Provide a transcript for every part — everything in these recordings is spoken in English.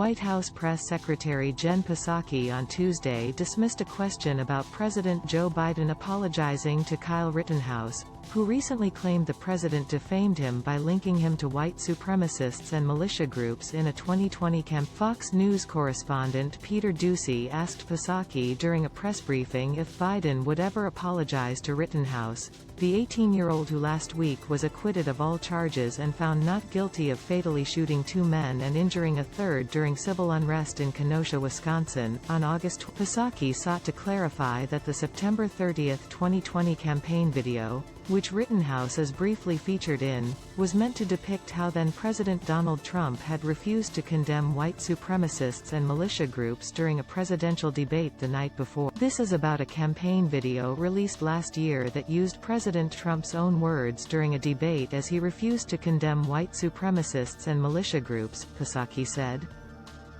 White House Press Secretary Jen Psaki on Tuesday dismissed a question about President Joe Biden apologizing to Kyle Rittenhouse, who recently claimed the president defamed him by linking him to white supremacists and militia groups in a 2020 campaign. Fox News correspondent Peter Doocy asked Psaki during a press briefing if Biden would ever apologize to Rittenhouse, the 18-year-old who last week was acquitted of all charges and found not guilty of fatally shooting 2 men and injuring a third during civil unrest in Kenosha, Wisconsin. On August, Psaki sought to clarify that the September 30, 2020 campaign video, which Rittenhouse is briefly featured in, was meant to depict how then-President Donald Trump had refused to condemn white supremacists and militia groups during a presidential debate the night before. This is about a campaign video released last year that used President Trump's own words during a debate as he refused to condemn white supremacists and militia groups, Psaki said.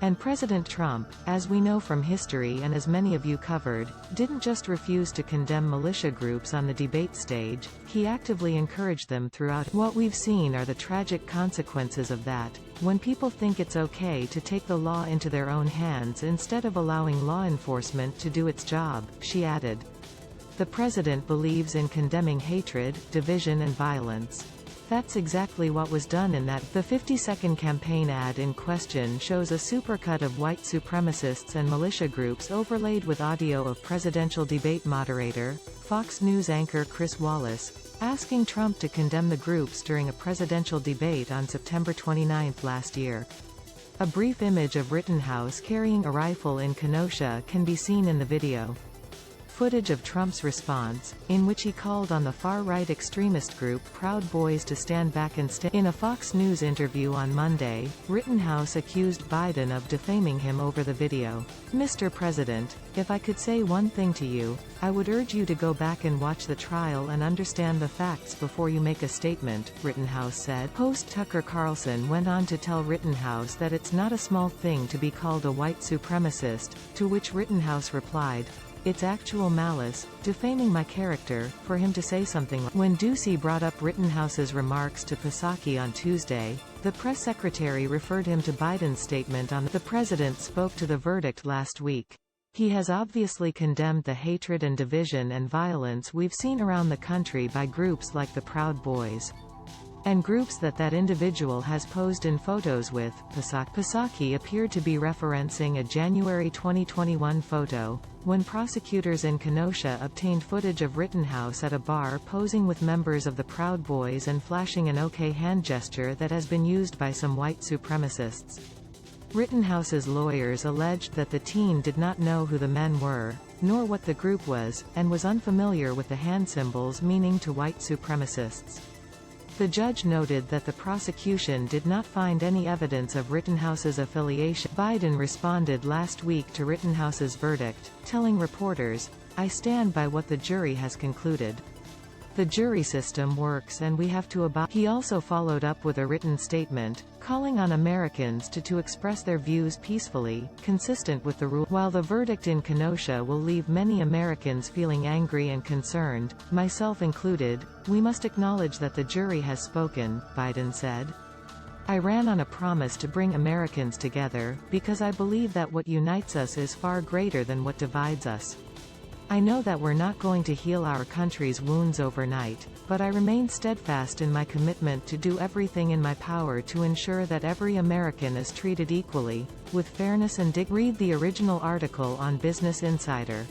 And President Trump, as we know from history and as many of you covered, didn't just refuse to condemn militia groups on the debate stage, he actively encouraged them throughout. What we've seen are the tragic consequences of that, when people think it's okay to take the law into their own hands instead of allowing law enforcement to do its job, she added. The president believes in condemning hatred, division and violence. That's exactly what was done in that. The 50-second campaign ad in question shows a supercut of white supremacists and militia groups overlaid with audio of presidential debate moderator, Fox News anchor Chris Wallace, asking Trump to condemn the groups during a presidential debate on September 29 last year. A brief image of Rittenhouse carrying a rifle in Kenosha can be seen in the video. Footage of Trump's response, in which he called on the far-right extremist group Proud Boys to stand back and stand. In a Fox News interview on Monday, Rittenhouse accused Biden of defaming him over the video. Mr. President, if I could say one thing to you, I would urge you to go back and watch the trial and understand the facts before you make a statement, Rittenhouse said. Host Tucker Carlson went on to tell Rittenhouse that it's not a small thing to be called a white supremacist, to which Rittenhouse replied, "It's actual malice, defaming my character," for him to say something like. When Doocy brought up Rittenhouse's remarks to Psaki on Tuesday, the press secretary referred him to Biden's statement on the president spoke to the verdict last week. He has obviously condemned the hatred and division and violence we've seen around the country by groups like the Proud Boys. And groups that individual has posed in photos with. Psaki appeared to be referencing a January 2021 photo, when prosecutors in Kenosha obtained footage of Rittenhouse at a bar posing with members of the Proud Boys and flashing an OK hand gesture that has been used by some white supremacists. Rittenhouse's lawyers alleged that the teen did not know who the men were, nor what the group was, and was unfamiliar with the hand symbols meaning to white supremacists. The judge noted that the prosecution did not find any evidence of Rittenhouse's affiliation. Biden responded last week to Rittenhouse's verdict, telling reporters, "I stand by what the jury has concluded. The jury system works and we have to abide." He also followed up with a written statement, calling on Americans to express their views peacefully, consistent with the rule. While the verdict in Kenosha will leave many Americans feeling angry and concerned, myself included, we must acknowledge that the jury has spoken, Biden said. I ran on a promise to bring Americans together, because I believe that what unites us is far greater than what divides us. I know that we're not going to heal our country's wounds overnight, but I remain steadfast in my commitment to do everything in my power to ensure that every American is treated equally, with fairness and dignity. Read the original article on Business Insider.